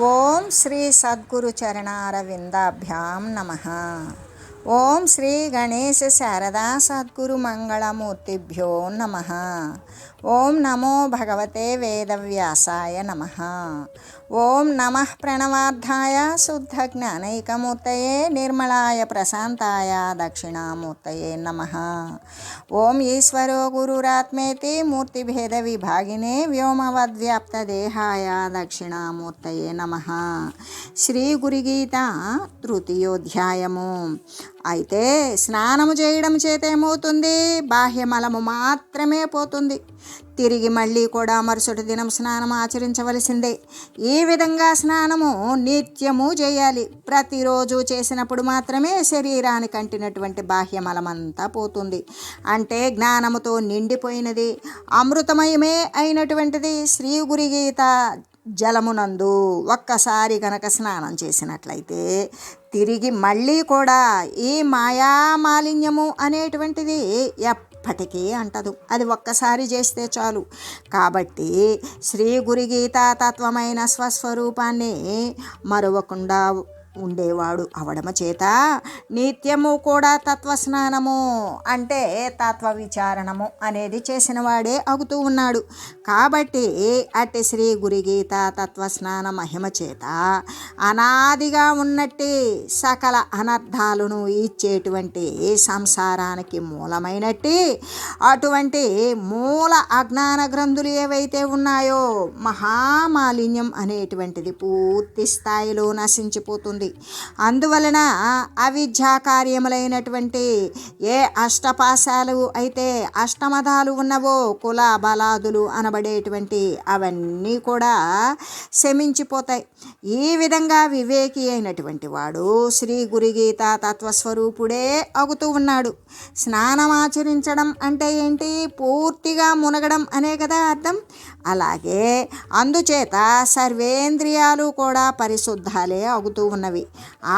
ఓం శ్రీ సద్గురు చరణారవిందాభ్యాం నమః. ఓం శ్రీ గణేశ శారదా సద్గురు మంగళమూర్తిభ్యో నమః. ఓం నమో భగవతే వేదవ్యాసాయ నమః. ఓం నమః ప్రణవార్థాయ శుద్ధ జ్ఞానైకమూర్తయే నిర్మలాయ ప్రశాంతాయ దక్షిణామూర్తయే నమః. ఓం ఈశ్వరో గురురాత్మేతి మూర్తిభేద విభాగినే వ్యోమవద్వ్యాప్తదేహాయ దక్షిణామూర్తయే నమః. శ్రీ గురుగీత తృతీయోధ్యాయము. అయితే స్నానము చేయడం చేత ఏమవుతుంది? బాహ్యమలము మాత్రమే పోతుంది. తిరిగి మళ్ళీ కూడా మరుసటి దినం స్నానం ఆచరించవలసిందే. ఈ విధంగా స్నానము నిత్యము చేయాలి. ప్రతిరోజు చేసినప్పుడు మాత్రమే శరీరానికి అంటినటువంటి బాహ్యమలమంతా పోతుంది. అంటే జ్ఞానముతో నిండిపోయినది, అమృతమయమే అయినటువంటిది శ్రీ గురుగీత జలమునందు ఒక్కసారి గనక స్నానం చేసినట్లయితే తిరిగి మళ్ళీ కూడా ఈ మాయామాలిన్యము అనేటువంటిది ఎప్పటికీ అంటదు. అది ఒక్కసారి చేస్తే చాలు. కాబట్టి శ్రీ గురుగీత తత్వమైన స్వస్వరూపాన్ని మరవకుండా ఉండేవాడు అవడమ చేత నిత్యము కూడా తత్వస్నానము అంటే తత్వ విచారణము అనేది చేసిన వాడే అవుతూ ఉన్నాడు. కాబట్టి అట్టి శ్రీ గురుగీత తత్వస్నాన మహిమ చేత అనాదిగా ఉన్నట్టి సకల అనర్థాలను ఇచ్చేటువంటి సంసారానికి మూలమైనట్టి అటువంటి మూల అజ్ఞాన గ్రంథులు ఏవైతే ఉన్నాయో మహామాలిన్యం అనేటువంటిది పూర్తి స్థాయిలో నశించిపోతుంది. అందువలన అవిద్యా కార్యములైనటువంటి ఏ అష్టపాశాలు అయితే అష్టమదాలు ఉన్నవో కుల బలాదులు అనబడేటువంటి అవన్నీ కూడా శమించిపోతాయి. ఈ విధంగా వివేకి అయినటువంటి వాడు శ్రీ గురుగీత తత్వస్వరూపుడే అవుతూ ఉన్నాడు. స్నానమాచరించడం అంటే ఏంటి? పూర్తిగా మునగడం అనే కదా అర్థం. అలాగే అందుచేత సర్వేంద్రియాలు కూడా పరిశుద్ధాలే అవుతూ ఉన్నవి.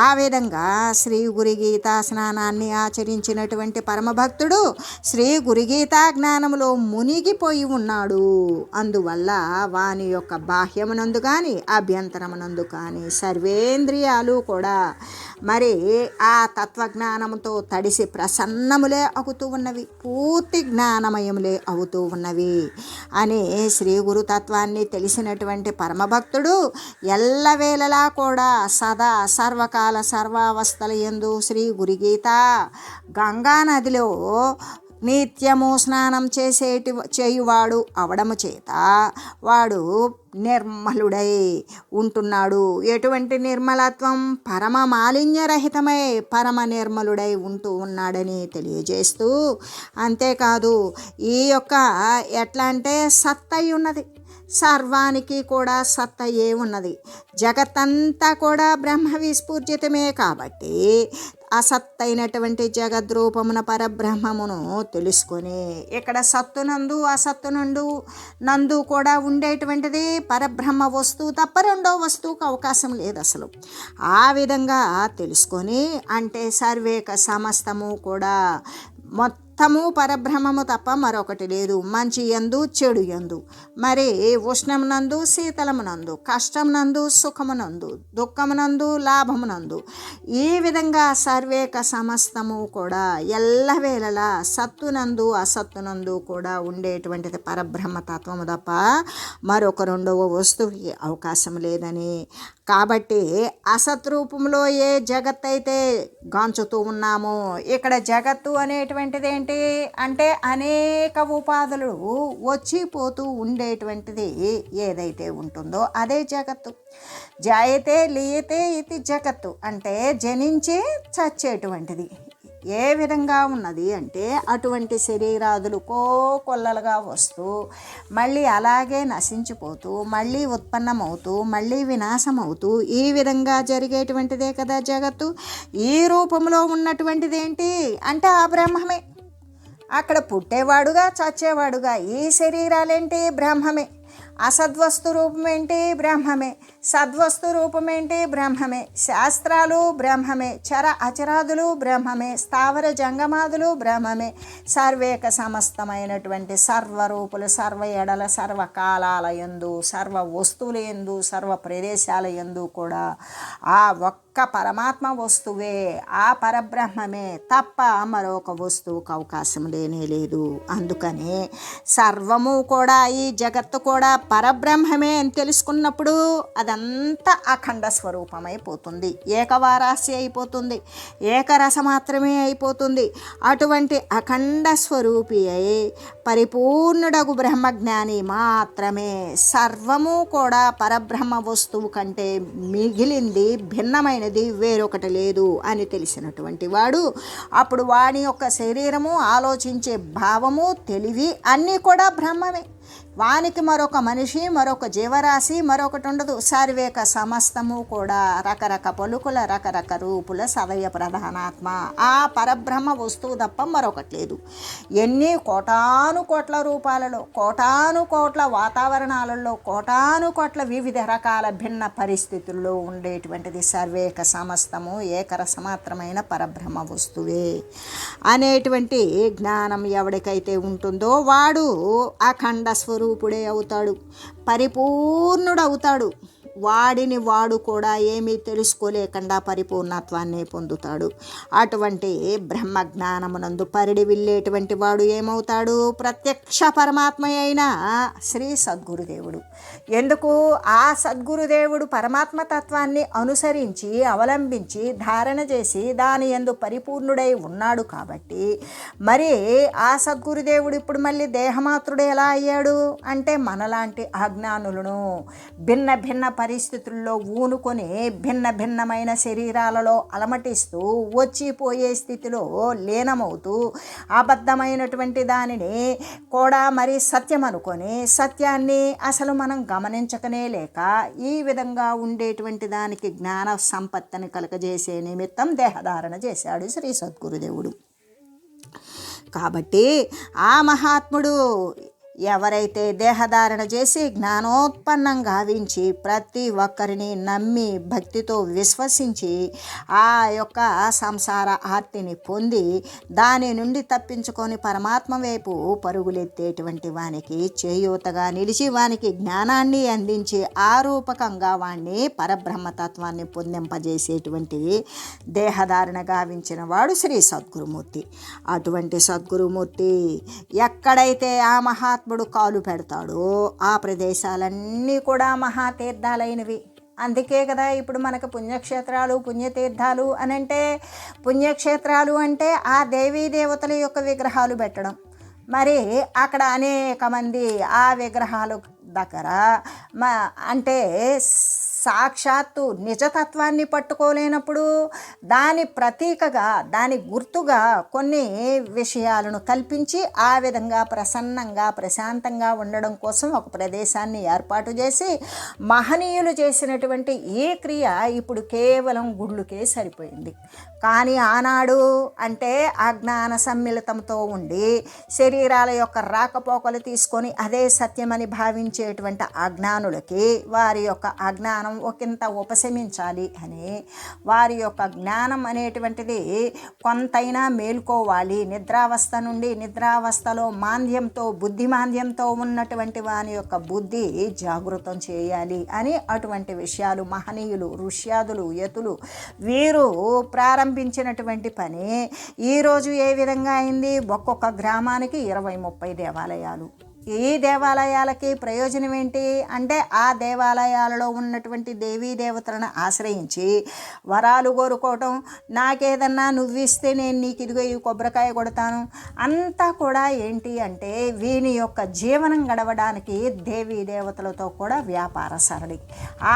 ఆ విధంగా శ్రీ గురుగీత స్నానాన్ని ఆచరించినటువంటి పరమభక్తుడు శ్రీ గురుగీతా జ్ఞానములో మునిగిపోయి ఉన్నాడు. అందువల్ల వాని యొక్క బాహ్యమునందు కానీ అభ్యంతరమునందు కానీ సర్వేంద్రియాలు కూడా మరి ఆ తత్వజ్ఞానముతో తడిసి ప్రసన్నములే అవుతూ ఉన్నవి, పూర్తి జ్ఞానమయములే అవుతూ ఉన్నవి అని శ్రీ గురుతత్వాన్ని తెలిసినటువంటి పరమభక్తుడు ఎల్లవేళలా కూడా సదా సర్వకాల సర్వావస్థల యందు శ్రీ గురుగీత గంగా నదిలో నిత్యము స్నానం చేయువాడు అవడము చేత వాడు నిర్మలుడై ఉంటున్నాడు. ఎటువంటి నిర్మలత్వం? పరమ మాలిన్యరహితమై పరమ నిర్మలుడై ఉంటూ ఉన్నాడని తెలియజేస్తూ, అంతేకాదు ఈ యొక్క ఎట్లా అంటే సత్తై ఉన్నది, సర్వానికి కూడా సత్తయే ఉన్నది. జగత్తంతా కూడా బ్రహ్మ విస్ఫూర్జితమే. కాబట్టి అసత్తైనటువంటి జగద్రూపమున పరబ్రహ్మమును తెలుసుకొని ఇక్కడ సత్తునందు అసత్తునందు కూడా ఉండేటువంటిది పరబ్రహ్మ వస్తువు తప్ప రెండో వస్తువుకు అవకాశం లేదు అసలు. ఆ విధంగా తెలుసుకొని అంటే సర్వేక సమస్తము కూడా మొత్తము పరబ్రహ్మము తప్ప మరొకటి లేదు. మంచి యందు చెడు యందు, మరి ఉష్ణమునందు శీతలమునందు, కష్టమునందు సుఖమునందు, దుఃఖమునందు లాభమునందు, ఈ విధంగా సర్వేక సమస్తము కూడా ఎల్లవేళలా సత్తునందు అసత్తునందు కూడా ఉండేటువంటిది పరబ్రహ్మతత్వము తప్ప మరొక రెండవ వస్తువుకి అవకాశం లేదని. కాబట్టి అసత్ రూపంలో ఏ జగత్ అయితే గాంచుతూ ఉన్నామో ఇక్కడ జగత్తు అనేటువంటిది ఏంటి అంటే అనేక ఉపాధులు వచ్చిపోతూ ఉండేటువంటిది ఏదైతే ఉంటుందో అదే జగత్తు. జాయతే లీయతే ఇది జగత్తు అంటే జనించి చచ్చేటువంటిది. ఏ విధంగా ఉన్నది అంటే అటువంటి శరీరాదులు కోకొల్లలుగా వస్తూ మళ్ళీ అలాగే నశించిపోతూ మళ్ళీ ఉత్పన్నమవుతూ మళ్ళీ వినాశమవుతూ ఈ విధంగా జరిగేటువంటిదే కదా జగత్తు. ఈ రూపంలో ఉన్నటువంటిది ఏంటి అంటే ఆ బ్రహ్మమే. అక్కడ పుట్టేవాడుగా చచ్చేవాడుగా ఈ శరీరాలేంటి? బ్రహ్మమే. అసద్వస్తు రూపం ఏంటి? బ్రహ్మమే. సద్వస్తు రూపమేంటి? బ్రహ్మమే. శాస్త్రాలు బ్రహ్మమే, చర అచరాదులు బ్రహ్మమే, స్థావర జంగమాదులు బ్రహ్మమే. సర్వేక సమస్తమైనటువంటి సర్వరూపులు, సర్వ ఎడల, సర్వకాలాల యందు, సర్వ వస్తువుల యందు, సర్వ ప్రదేశాల యందు కూడా ఆ ఒక్క పరమాత్మ వస్తువే, ఆ పరబ్రహ్మమే తప్ప మరొక వస్తువుకు అవకాశం లేనే లేదు. అందుకనే సర్వము కూడా, ఈ జగత్తు కూడా పరబ్రహ్మమే అని తెలుసుకున్నప్పుడు అదంతా అఖండ స్వరూపమైపోతుంది, ఏకవారాశి అయిపోతుంది, ఏకరస మాత్రమే అయిపోతుంది. అటువంటి అఖండ స్వరూపి అయి పరిపూర్ణుడగు బ్రహ్మజ్ఞాని మాత్రమే సర్వము కూడా పరబ్రహ్మ వస్తువు కంటే మిగిలింది, భిన్నమైనది వేరొకటి లేదు అని తెలిసినటువంటి వాడు అప్పుడు వాని యొక్క శరీరము, ఆలోచించే భావము, తెలివి అన్నీ కూడా బ్రహ్మమే. వానికి మరొక మనిషి, మరొక జీవరాశి మరొకటి ఉండదు. సర్వేక సమస్తము కూడా రకరక పలుకుల, రకరక రూపుల సదయ ప్రధానాత్మ ఆ పరబ్రహ్మ వస్తువు తప్ప మరొకటి లేదు. ఎన్ని కోటాను కోట్ల రూపాలలో, కోటాను కోట్ల వాతావరణాలలో, కోటాను కోట్ల వివిధ రకాల భిన్న పరిస్థితుల్లో ఉండేటువంటిది సర్వేక సమస్తము ఏకరసమాత్రమైన పరబ్రహ్మ వస్తువే అనేటువంటి జ్ఞానం ఎవరికైతే ఉంటుందో వాడు అఖండ స్వరూపుడే అవుతాడు, పరిపూర్ణుడవుతాడు. వాడిని వాడు కూడా ఏమీ తెలుసుకోలేకుండా పరిపూర్ణత్వాన్ని పొందుతాడు. అటువంటి బ్రహ్మజ్ఞానమునందు పరిడి విల్లేటువంటి వాడు ఏమవుతాడు? ప్రత్యక్ష పరమాత్మ అయిన శ్రీ సద్గురుదేవుడు. ఎందుకు? ఆ సద్గురుదేవుడు పరమాత్మ తత్వాన్ని అనుసరించి, అవలంబించి, ధారణ చేసి దాని యందు పరిపూర్ణుడై ఉన్నాడు కాబట్టి మరి ఆ సద్గురుదేవుడు ఇప్పుడు మళ్ళీ దేహమాత్రుడు ఎలా అయ్యాడు అంటే మనలాంటి అజ్ఞానులను భిన్న భిన్న పరిస్థితుల్లో ఊనుకొని భిన్న భిన్నమైన శరీరాలలో అలమటిస్తూ వచ్చిపోయే స్థితిలో లీనమవుతూ అబద్ధమైనటువంటి దానిని కూడా మరి సత్యం అనుకొని సత్యాన్ని అసలు మనం గమనించకనే లేక ఈ విధంగా ఉండేటువంటి దానికి జ్ఞాన సంపత్తిని కలగజేసే నిమిత్తం దేహధారణ చేశాడు శ్రీ సద్గురుదేవుడు. కాబట్టి ఆ మహాత్ముడు ఎవరైతే దేహధారణ చేసి జ్ఞానోత్పన్నం గావించి ప్రతి ఒక్కరిని నమ్మి భక్తితో విశ్వసించి ఆ యొక్క సంసార ఆర్తిని పొంది దాని నుండి తప్పించుకొని పరమాత్మ వైపు పరుగులెత్తేటువంటి వానికి చేయూతగా నిలిచి వానికి జ్ఞానాన్ని అందించి ఆరూపకంగా వాణ్ణి పరబ్రహ్మతత్వాన్ని పొందింపజేసేటువంటి దేహధారణ గావించిన వాడు శ్రీ సద్గురుమూర్తి. అటువంటి సద్గురుమూర్తి ఎక్కడైతే ఆ మహాత్ముడు కాలు పెడతాడో ఆ ప్రదేశాలన్నీ కూడా మహాతీర్థాలైనవి. అందుకే కదా ఇప్పుడు మనకు పుణ్యక్షేత్రాలు, పుణ్యతీర్థాలు అని అంటే, పుణ్యక్షేత్రాలు అంటే ఆ దేవీ దేవతల యొక్క విగ్రహాలు పెట్టడం. మరి అక్కడ అనేక మంది ఆ విగ్రహాలు దగ్గర అంటే సాక్షాత్తు నిజతత్వాన్ని పట్టుకోలేనప్పుడు దాని ప్రతీకగా, దాని గుర్తుగా కొన్ని విషయాలను కల్పించి ఆ విధంగా ప్రసన్నంగా, ప్రశాంతంగా ఉండడం కోసం ఒక ప్రదేశాన్ని ఏర్పాటు చేసి మహనీయులు చేసినటువంటి ఈ క్రియ ఇప్పుడు కేవలం గుళ్ళుకే సరిపోయింది. కానీ ఆనాడు అంటే అజ్ఞాన సమ్మిళితంతో ఉండి శరీరాల యొక్క రాకపోకలు తీసుకొని అదే సత్యమని భావించేటువంటి అజ్ఞానులకి వారి యొక్క అజ్ఞానం ఒకంత ఉపశమించాలి అని వారి యొక్క జ్ఞానం అనేటువంటిది కొంతైనా మేల్కోవాలి. నిద్రావస్థ నుండి, నిద్రావస్థలో మాంద్యంతో, బుద్ధి మాంద్యంతో ఉన్నటువంటి వాని యొక్క బుద్ధి జాగృతం చేయాలి అని అటువంటి విషయాలు మహనీయులు, ఋష్యాదులు, యతులు వీరు ప్రారంభించినటువంటి పని ఈరోజు ఏ విధంగా అయింది? ఒక్కొక్క గ్రామానికి 20-30 దేవాలయాలు. ఈ దేవాలయాలకి ప్రయోజనం ఏంటి అంటే ఆ దేవాలయాలలో ఉన్నటువంటి దేవీ దేవతలను ఆశ్రయించి వరాలు కోరుకోవటం, నాకేదన్నా నువ్విస్తే నేను నీకు ఇదిగో ఈ కొబ్బరికాయ కొడతాను అంతా కూడా ఏంటి అంటే వీని యొక్క జీవనం గడవడానికి దేవీ దేవతలతో కూడా వ్యాపార సరళి.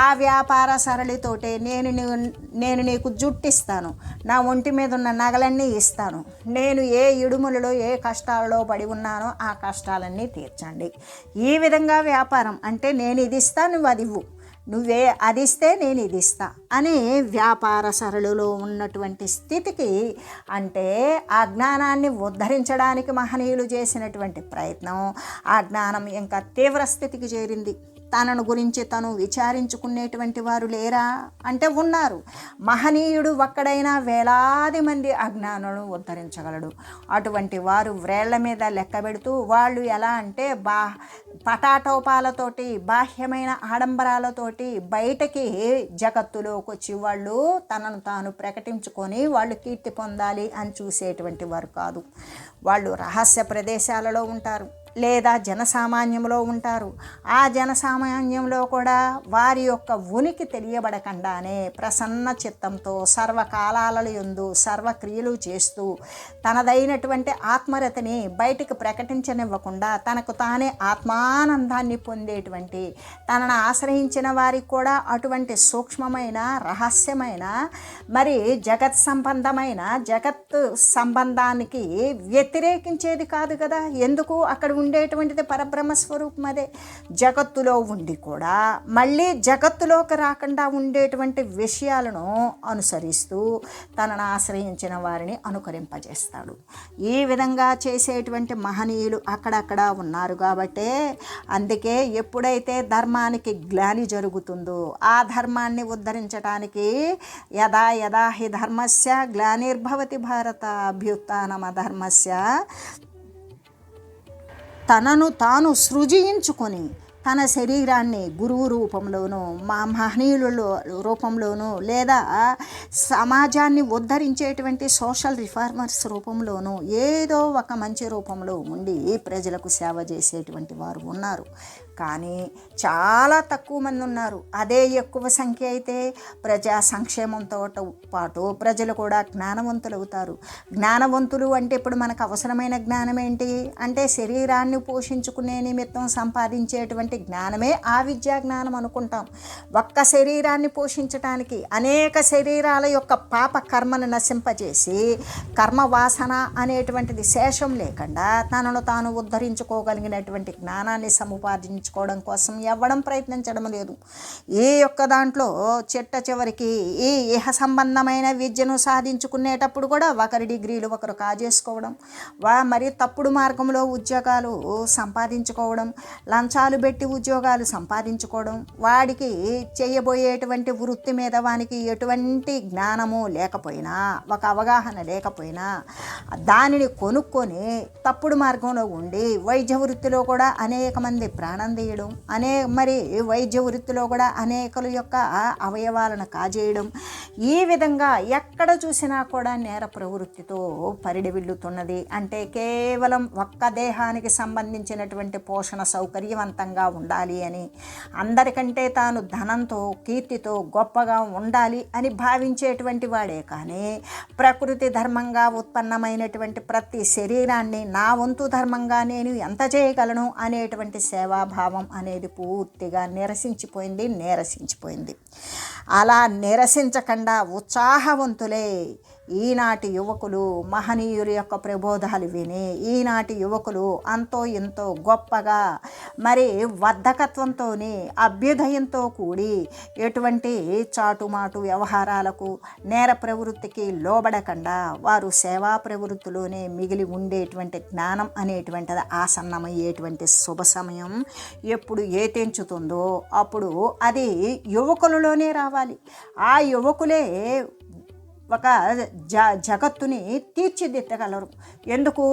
ఆ వ్యాపార సరళితోటే నేను నీకు జుట్టిస్తాను, నా ఒంటి మీద ఉన్న నగలన్నీ ఇస్తాను, నేను ఏ ఇడుములలో ఏ కష్టాలలో పడి ఉన్నానో ఆ కష్టాలన్నీ తీర్చండి. ఈ విధంగా వ్యాపారం అంటే నేను ఇది ఇస్తా, నువ్వు అది ఇవ్వు, నువ్వే అది ఇస్తే నేను ఇది ఇస్తా అని వ్యాపార సరళిలో ఉన్నటువంటి స్థితికి అంటే ఆ జ్ఞానాన్ని ఉద్ధరించడానికి మహనీయులు చేసినటువంటి ప్రయత్నం ఆ జ్ఞానం ఇంకా తీవ్ర స్థితికి చేరింది. తనను గురించి తను విచారించుకునేటువంటి వారు లేరా అంటే ఉన్నారు. మహనీయుడు ఒక్కడైనా వేలాది మంది అజ్ఞానులను ఉద్ధరించగలడు. అటువంటి వారు వ్రేళ్ల మీద లెక్క పెడుతూ వాళ్ళు ఎలా అంటే పటాటోపాలతోటి బాహ్యమైన ఆడంబరాలతోటి బయటకి జగత్తులోకి వచ్చి వాళ్ళు తనను తాను ప్రకటించుకొని వాళ్ళు కీర్తి పొందాలి అని చూసేటువంటి వారు కాదు. వాళ్ళు రహస్య ప్రదేశాలలో ఉంటారు లేదా జనసామాన్యంలో ఉంటారు. ఆ జనసామాన్యంలో కూడా వారి యొక్క ఉనికి తెలియబడకుండానే ప్రసన్న చిత్తంతో సర్వకాలాల యందు సర్వక్రియలు చేస్తూ తనదైనటువంటి ఆత్మరతిని బయటికి ప్రకటించనివ్వకుండా తనకు తానే ఆత్మానందాన్ని పొందేటువంటి తనను ఆశ్రయించిన వారికి కూడా అటువంటి సూక్ష్మమైన రహస్యమైన మరి జగత్ సంబంధానికి వ్యతిరేకించేది కాదు కదా. ఎందుకు అక్కడ ఉండేటువంటిది పరబ్రహ్మ స్వరూపం. అదే జగత్తులో ఉండి కూడా మళ్ళీ జగత్తులోకి రాకుండా ఉండేటువంటి విషయాలను అనుసరిస్తూ తనను ఆశ్రయించిన వారిని అనుకరింపజేస్తాడు. ఈ విధంగా చేసేటువంటి మహనీయులు అక్కడక్కడ ఉన్నారు కాబట్టే అందుకే ఎప్పుడైతే ధర్మానికి గ్లాని జరుగుతుందో ఆ ధర్మాన్ని ఉద్ధరించడానికి యదా యదా హి ధర్మస్య గ్లానిర్భవతి భారత అభ్యుత్థానమ ధర్మస్య తనను తాను సృజించుకొని తన శరీరాన్ని గురువు రూపంలోనూ మహనీయుల రూపంలోనూ లేదా సమాజాన్ని ఉద్ధరించేటువంటి సోషల్ రిఫార్మర్స్ రూపంలోనూ ఏదో ఒక మంచి రూపంలో ఉండి ప్రజలకు సేవ చేసేటువంటి వారు ఉన్నారు. కానీ చాలా తక్కువ మంది ఉన్నారు. అదే ఎక్కువ సంఖ్య అయితే ప్రజా సంక్షేమంతో పాటు ప్రజలు కూడా జ్ఞానవంతులు అవుతారు. జ్ఞానవంతులు అంటే ఇప్పుడు మనకు అవసరమైన జ్ఞానం ఏంటి అంటే శరీరాన్ని పోషించుకునే నిమిత్తం సంపాదించేటువంటి జ్ఞానమే ఆ విద్యా జ్ఞానం అనుకుంటాం. ఒక్క శరీరాన్ని పోషించడానికి అనేక శరీరాల యొక్క పాప కర్మను నశింపజేసి కర్మవాసన అనేటువంటిది శేషం లేకుండా తనను తాను ఉద్ధరించుకోగలిగినటువంటి జ్ఞానాన్ని సముపార్జించుకోవడం కోసం ఎవ్వడం ప్రయత్నించడం లేదు. ఈ యొక్క దాంట్లో చివరికి ఈ ఇహ సంబంధమైన విద్యను సాధించుకునేటప్పుడు కూడా ఒకరి డిగ్రీలు ఒకరు కాజేసుకోవడం, మరి తప్పుడు మార్గంలో ఉద్యోగాలు సంపాదించుకోవడం, లంచాలు పెట్టి ఉద్యోగాలు సంపాదించుకోవడం, వాడికి చేయబోయేటువంటి వృత్తి మీద వానికి ఎటువంటి జ్ఞానము లేకపోయినా ఒక అవగాహన లేకపోయినా దానిని కొనుక్కొని తప్పుడు మార్గంలో ఉండి వైద్య వృత్తిలో కూడా అనేక మంది ప్రాణం తీయడం, మరి వైద్య వృత్తిలో కూడా అనేకల యొక్క అవయవాలను కాజేయడం, ఈ విధంగా ఎక్కడ చూసినా కూడా నేర ప్రవృత్తితో పరిడివిల్లుతున్నది. అంటే కేవలం ఒక్క దేహానికి సంబంధించినటువంటి పోషణ సౌకర్యవంతంగా ఉండాలి అని, అందరికంటే తాను ధనంతో కీర్తితో గొప్పగా ఉండాలి అని భావించేటువంటి వాడే కానీ ప్రకృతి ధర్మంగా ఉత్పన్నమైనటువంటి ప్రతి శరీరాన్ని నా వంతు ధర్మంగా నేను ఎంత చేయగలను అనేటువంటి సేవాభావం అనేది పూర్తిగా నీరసించిపోయింది. అలా నిరసించకుండా ఉత్సాహవంతులే ఈనాటి యువకులు మహనీయుల యొక్క ప్రబోధాలు విని ఈనాటి యువకులు అంతో ఎంతో గొప్పగా మరి వర్ధకత్వంతో అభ్యుదయంతో కూడి ఎటువంటి చాటుమాటు వ్యవహారాలకు నేర ప్రవృత్తికి లోబడకుండా వారు సేవా ప్రవృత్తిలోనే మిగిలి ఉండేటువంటి జ్ఞానం అనేటువంటిది ఆసన్నమయ్యేటువంటి శుభ సమయం ఎప్పుడు తెంచుతుందో అప్పుడు అది యువకులలోనే రావాలి. ఆ యువకులే ఒక జగత్తుని తీర్చిదిద్దగలరు. ఎందుకు?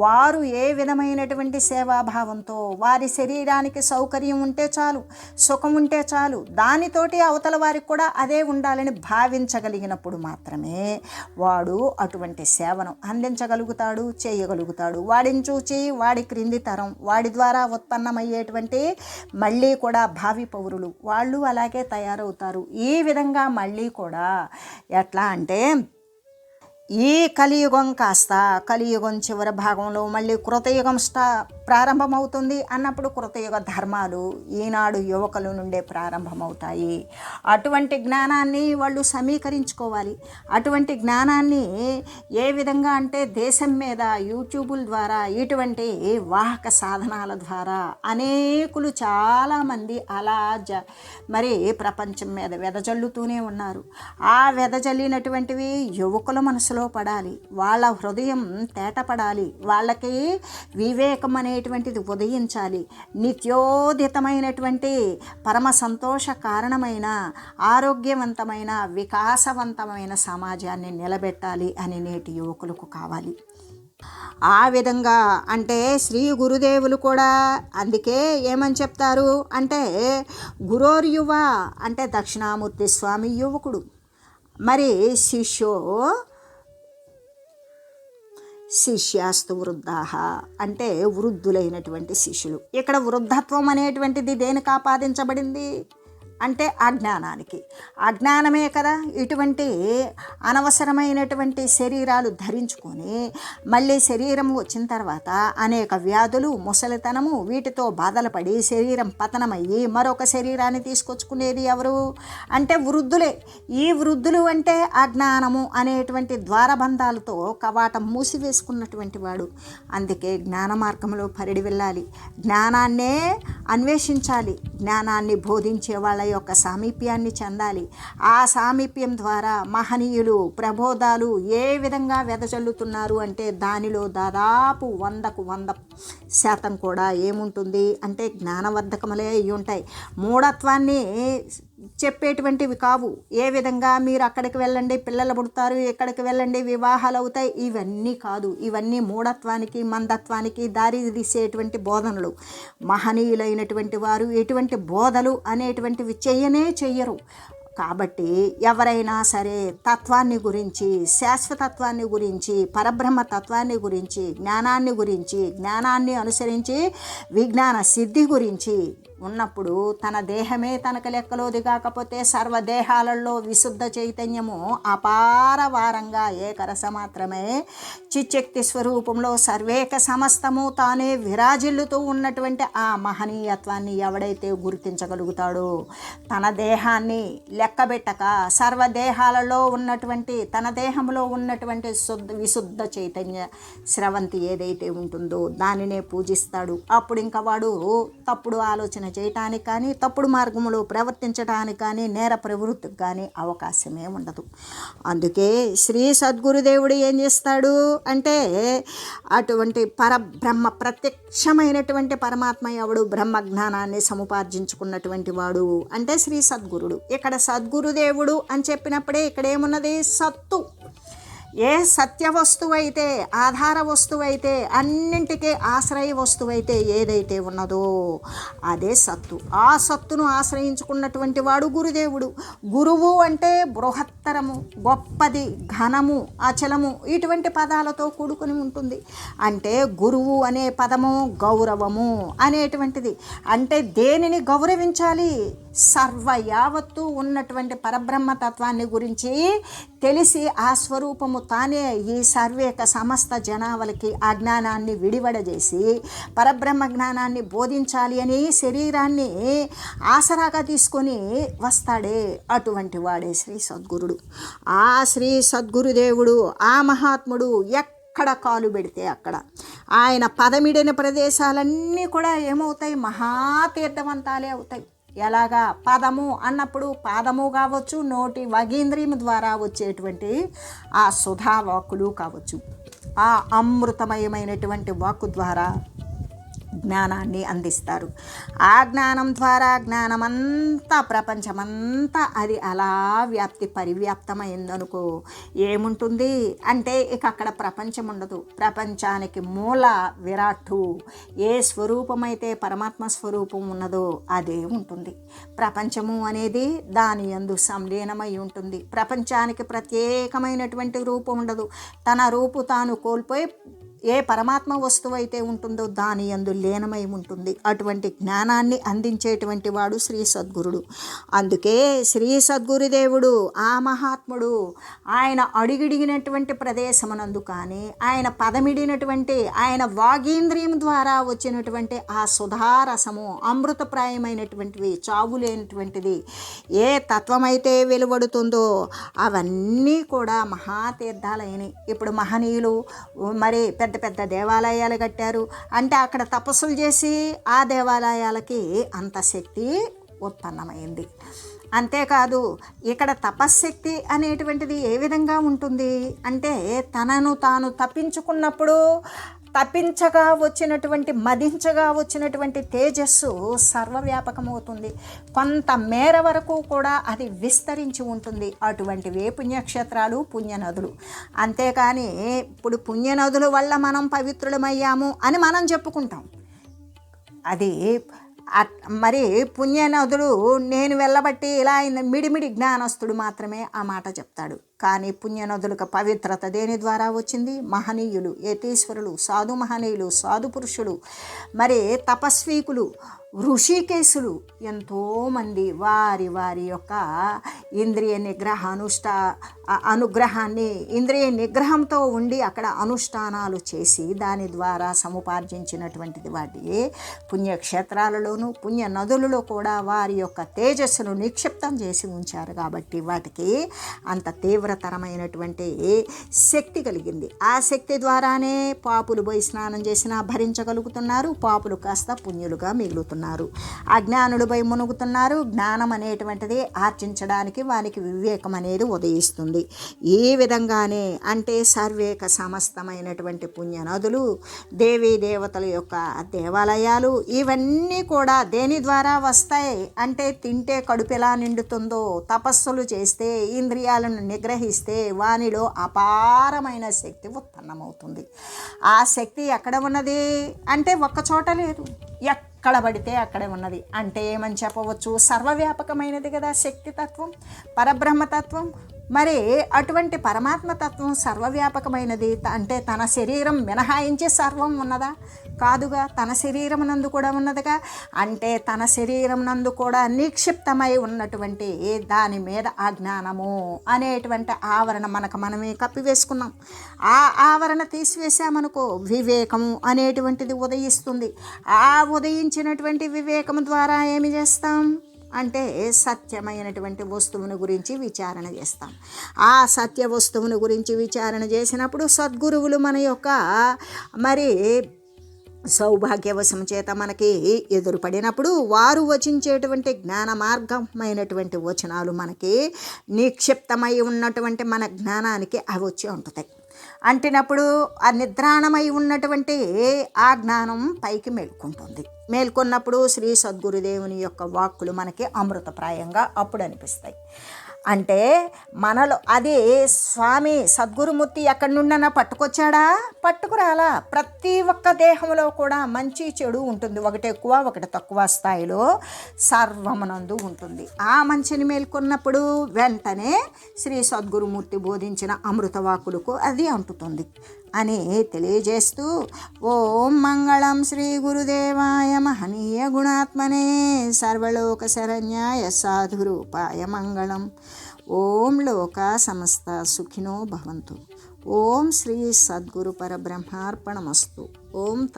వారు ఏ విధమైనటువంటి సేవాభావంతో వారి శరీరానికి సౌకర్యం ఉంటే చాలు, సుఖం ఉంటే చాలు, దానితోటి అవతల వారికి కూడా అదే ఉండాలని భావించగలిగినప్పుడు మాత్రమే వాడు అటువంటి సేవను అందించగలుగుతాడు, చేయగలుగుతాడు. వాడిని చూచి వాడి క్రింది తరం వాడి ద్వారా ఉత్పన్నమయ్యేటువంటి మళ్ళీ కూడా భావి పౌరులు వాళ్ళు అలాగే తయారవుతారు. ఈ విధంగా మళ్ళీ కూడా ఎట్లా అంటే ఈ కలియుగం కాస్త కలియుగం చివరి భాగంలో మళ్ళీ కృతయుగం ప్రారంభమవుతుంది అన్నప్పుడు కృతయుగ ధర్మాలు ఈనాడు యువకుల నుండే ప్రారంభమవుతాయి. అటువంటి జ్ఞానాన్ని వాళ్ళు సమీకరించుకోవాలి. అటువంటి జ్ఞానాన్ని ఏ విధంగా అంటే దేశం మీద యూట్యూబుల ద్వారా ఇటువంటి వాహక సాధనాల ద్వారా అనేకులు చాలామంది అలా మరి ప్రపంచం మీద వెదజల్లుతూనే ఉన్నారు. ఆ వెదజల్లినటువంటివి యువకుల మనసులో మనసులో పడాలి, వాళ్ళ హృదయం తేటపడాలి, వాళ్ళకి వివేకం అనేటువంటిది ఉదయించాలి. నిత్యోదితమైనటువంటి పరమ సంతోష కారణమైన ఆరోగ్యవంతమైన వికాసవంతమైన సమాజాన్ని నిలబెట్టాలి అని నేటి యువకులకు కావాలి. ఆ విధంగా అంటే శ్రీ గురుదేవులు కూడా అందుకే ఏమని చెప్తారు అంటే గురోర్యువ అంటే దక్షిణామూర్తి స్వామి యువకుడు, మరి శిష్యాస్తు వృద్ధాహ అంటే వృద్ధులైనటువంటి శిష్యులు. ఇక్కడ వృద్ధత్వం అనేటువంటిది దేనికి ఆపాదించబడింది అంటే అజ్ఞానానికి. అజ్ఞానమే కదా ఇటువంటి అనవసరమైనటువంటి శరీరాలు ధరించుకొని మళ్ళీ శరీరం వచ్చిన తర్వాత అనేక వ్యాధులు, ముసలితనము వీటితో బాధలు పడి శరీరం పతనమయ్యి మరొక శరీరాన్ని తీసుకొచ్చుకునేది ఎవరు అంటే వృద్ధులే. ఈ వృద్ధులు అంటే అజ్ఞానము అనేటువంటి ద్వారబంధాలతో కవాటం మూసివేసుకున్నటువంటి వాడు. అందుకే జ్ఞాన మార్గంలో పరిడి వెళ్ళాలి, జ్ఞానాన్నే అన్వేషించాలి, జ్ఞానాన్ని బోధించే వాళ్ళ యొక్క సామీప్యాన్ని చెందాలి. ఆ సామీప్యం ద్వారా మహనీయులు ప్రబోధాలు ఏ విధంగా వెదజల్లుతున్నారు అంటే దానిలో దాదాపు 100% కూడా ఏముంటుంది అంటే జ్ఞానవర్ధకములే అయి ఉంటాయి. మూఢత్వాన్ని చెప్పేటువంటివి కావు. ఏ విధంగా మీరు అక్కడికి వెళ్ళండి పిల్లలు పుడతారు, ఎక్కడికి వెళ్ళండి వివాహాలు అవుతాయి, ఇవన్నీ కాదు. ఇవన్నీ మూఢత్వానికి మందత్వానికి దారి తీసేటువంటి బోధనలు. మహనీయులైనటువంటి వారు ఎటువంటి బోధలు అనేటువంటివి చెయ్యరు. కాబట్టి ఎవరైనా సరే తత్వాన్ని గురించి, శాశ్వతత్వాన్ని గురించి, పరబ్రహ్మ తత్వాన్ని గురించి, జ్ఞానాన్ని అనుసరించి విజ్ఞాన సిద్ధి గురించి ఉన్నప్పుడు తన దేహమే తనకు లెక్కలోది కాకపోతే సర్వదేహాలలో విశుద్ధ చైతన్యము అపారవారంగా ఏకరస మాత్రమే చిచ్చక్తి స్వరూపంలో సర్వేక సమస్తము తానే విరాజిల్లుతూ ఉన్నటువంటి ఆ మహనీయత్వాన్ని ఎవడైతే గుర్తించగలుగుతాడో తన దేహాన్ని లెక్కబెట్టక సర్వదేహాలలో ఉన్నటువంటి తన దేహంలో ఉన్నటువంటి విశుద్ధ చైతన్య స్రవంతి ఏదైతే ఉంటుందో దానినే పూజిస్తాడు. అప్పుడు ఇంకా వాడు తప్పుడు ఆలోచన చేయటానికి కానీ తప్పుడు మార్గంలో ప్రవర్తించడానికి కానీ నేర ప్రవృత్తికి కానీ అవకాశమే ఉండదు. అందుకే శ్రీ సద్గురుదేవుడు ఏం చేస్తాడు అంటే అటువంటి పరబ్రహ్మ ప్రత్యక్షమైనటువంటి పరమాత్మ ఎవడు బ్రహ్మజ్ఞానాన్ని సముపార్జించుకున్నటువంటి వాడు అంటే శ్రీ సద్గురుడు. ఇక్కడ సద్గురుదేవుడు అని చెప్పినప్పుడే ఇక్కడ ఏమున్నది సత్తు. ఏ సత్య వస్తువైతే ఆధార వస్తువైతే అన్నింటికీ ఆశ్రయ వస్తువైతే ఏదైతే ఉన్నదో అదే సత్తు. ఆ సత్తును ఆశ్రయించుకున్నటువంటి వాడు గురుదేవుడు. గురువు అంటే బృహత్తరము, గొప్పది, ఘనము, అచలము ఇటువంటి పదాలతో కూడుకుని ఉంటుంది. అంటే గురువు అనే పదము గౌరవము అనేటువంటిది. అంటే దేనిని గౌరవించాలి? సర్వయావత్తు ఉన్నటువంటి పరబ్రహ్మతత్వాన్ని గురించి తెలిసి ఆ స్వరూపము తానే ఈ సర్వేక సమస్త జనావళికి ఆ జ్ఞానాన్ని విడివడజేసి పరబ్రహ్మ జ్ఞానాన్ని బోధించాలి అని శరీరాన్ని ఆసరాగా తీసుకొని వస్తాడే అటువంటి వాడే శ్రీ సద్గురుడు. ఆ శ్రీ సద్గురుదేవుడు ఆ మహాత్ముడు ఎక్కడ కాలు పెడితే అక్కడ ఆయన పదమిడిన ప్రదేశాలన్నీ కూడా ఏమవుతాయి? మహాతీర్థవంతాలే అవుతాయి. ఎలాగా? పదము అన్నప్పుడు పాదము కావచ్చు, నోటి వగీంద్రియం ద్వారా వచ్చేటువంటి ఆ సుధా వాక్కులు కావచ్చు, ఆ అమృతమయమైనటువంటి వాక్కు ద్వారా జ్ఞానాన్ని అందిస్తారు. ఆ జ్ఞానం ద్వారా జ్ఞానమంతా ప్రపంచమంతా అది అలా పరివ్యాప్తమైందనుకో ఏముంటుంది అంటే ఇక అక్కడ ప్రపంచం ఉండదు. ప్రపంచానికి మూల విరాట్టు ఏ స్వరూపమైతే పరమాత్మ స్వరూపం ఉన్నదో అదే ఉంటుంది. ప్రపంచము అనేది దాని యందు సంలీనమై ఉంటుంది. ప్రపంచానికి ప్రత్యేకమైనటువంటి రూపం ఉండదు. తన రూపు తాను కోల్పోయి ఏ పరమాత్మ వస్తువు అయితే ఉంటుందో దాని యందు లీనమై ఉంటుంది. అటువంటి జ్ఞానాన్ని అందించేటువంటి వాడు శ్రీ సద్గురుడు. అందుకే శ్రీ సద్గురుదేవుడు ఆ మహాత్ముడు ఆయన అడిగిడిగినటువంటి ప్రదేశమునందు కానీ ఆయన పదమిడినటువంటి ఆయన వాగీంద్రియం ద్వారా వచ్చినటువంటి ఆ సుధారసము అమృతప్రాయమైనటువంటివి, చావులేనటువంటిది ఏ తత్వమైతే వెలువడుతుందో అవన్నీ కూడా మహాతీర్థాలైనవి. ఇప్పుడు మహనీయులు మరి పెద్ద పెద్ద దేవాలయాలు కట్టారు అంటే అక్కడ తపస్సులు చేసి ఆ దేవాలయాలకి అంత శక్తి ఉత్పన్నమైంది. అంతేకాదు ఇక్కడ తపశ్శక్తి అనేటువంటిది ఏ విధంగా ఉంటుంది అంటే తనను తాను తప్పించుకున్నప్పుడు మదించగా వచ్చినటువంటి తేజస్సు సర్వవ్యాపకమవుతుంది. కొంత మేర వరకు కూడా అది విస్తరించి ఉంటుంది. అటువంటివే పుణ్యక్షేత్రాలు, పుణ్యనదులు. అంతేకాని ఇప్పుడు పుణ్యనదుల వల్ల మనం పవిత్రులమయ్యాము అని మనం చెప్పుకుంటాం. అది మరి పుణ్యనదులు నేను వెళ్ళబట్టి ఇలా మిడిమిడి జ్ఞానస్తుడు మాత్రమే ఆ మాట చెప్తాడు. కానీ పుణ్యనదులకు పవిత్రత దేని ద్వారా వచ్చింది? మహనీయులు, యతీశ్వరులు, సాధు మహనీయులు, సాధు పురుషులు, మరి తపస్వీకులు, ఋషికేశులు ఎంతోమంది వారి వారి యొక్క ఇంద్రియ అనుగ్రహాన్ని ఇంద్రియ నిగ్రహంతో ఉండి అక్కడ అనుష్ఠానాలు చేసి దాని ద్వారా సముపార్జించినటువంటిది వాటి పుణ్యక్షేత్రాలలోనూ పుణ్య నదులలో కూడా వారి యొక్క తేజస్సును నిక్షిప్తం చేసి ఉంచారు. కాబట్టి వాటికి అంత తీవ్రతరమైనటువంటి శక్తి కలిగింది. ఆ శక్తి ద్వారానే పాపులు పోయి స్నానం చేసినా భరించగలుగుతున్నారు, పాపులు కాస్త పుణ్యులుగా మిగులుతున్నారు. అజ్ఞానులపై మునుగుతున్నారు. జ్ఞానం అనేటువంటిది ఆర్జించడానికి వారికి వివేకం అనేది ఉదయిస్తుంది. ఈ విధంగానే అంటే సర్వేక సమస్తమైనటువంటి పుణ్యనదులు, దేవీ దేవతల యొక్క దేవాలయాలు ఇవన్నీ కూడా దేని ద్వారా వస్తాయి అంటే తింటే కడుపు ఎలా నిండుతుందో, తపస్సులు చేస్తే, ఇంద్రియాలను నిగ్రహిస్తే వానిలో అపారమైన శక్తి ఉత్పన్నమవుతుంది. ఆ శక్తి ఎక్కడ ఉన్నది అంటే ఒక్క చోట లేదు, ఎక్కడ పడితే అక్కడే ఉన్నది. అంటే ఏమని చెప్పవచ్చు? సర్వవ్యాపకమైనది కదా శక్తితత్వం, పరబ్రహ్మతత్వం. మరి అటువంటి పరమాత్మతత్వం సర్వవ్యాపకమైనది అంటే తన శరీరం మినహాయించి సర్వం ఉన్నదా? కాదుగా, తన శరీరం నందు కూడా ఉన్నదిగా. అంటే తన శరీరం నందు కూడా నిక్షిప్తమై ఉన్నటువంటి దాని మీద అజ్ఞానము అనేటువంటి ఆవరణ మనమే కప్పివేసుకున్నాం. ఆ ఆవరణ తీసివేసామనుకో వివేకము అనేటువంటిది ఉదయిస్తుంది. ఆ ఉదయించినటువంటి వివేకము ద్వారా ఏమి చేస్తాం అంటే సత్యమైనటువంటి వస్తువును గురించి విచారణ చేస్తాం. ఆ సత్య వస్తువును గురించి విచారణ చేసినప్పుడు సద్గురువులు మన యొక్క మరి సౌభాగ్యవశం చేత మనకి ఎదురుపడినప్పుడు వారు వచించేటువంటి జ్ఞాన మార్గమైనటువంటి వచనాలు మనకి నిక్షిప్తమై ఉన్నటువంటి మన జ్ఞానానికి అవి వచ్చి ఉంటుతాయి. అంటినప్పుడు ఆ నిద్రాణమై ఉన్నటువంటి ఆ జ్ఞానం పైకి మేల్కొంటుంది. మేల్కొన్నప్పుడు శ్రీ సద్గురుదేవుని యొక్క వాక్కులు మనకి అమృతప్రాయంగా అప్పుడు అనిపిస్తాయి. అంటే మనలో అది స్వామి సద్గురుమూర్తి ఎక్కడి నుండైనా పట్టుకొచ్చాడా? పట్టుకురాలా. ప్రతి ఒక్క దేహంలో కూడా మంచి చెడు ఉంటుంది. ఒకటి ఎక్కువ ఒకటి తక్కువ స్థాయిలో సర్వమునందు ఉంటుంది. ఆ మంచిని మేల్కొన్నప్పుడు వెంటనే శ్రీ సద్గురుమూర్తి బోధించిన అమృతవాకులకు అది అంటుతుంది అని తెలియజేస్తూ ఓం మంగళం శ్రీ గురుదేవాయ మహనీయ గుణాత్మనే సర్వలోక శరణ్యాయ సాధురూపాయ మంగళం. ఓం లోక సమస్త సుఖినో భవంతు. ఓం శ్రీ సద్గురు పరబ్రహ్మార్పణమస్తు. ఓం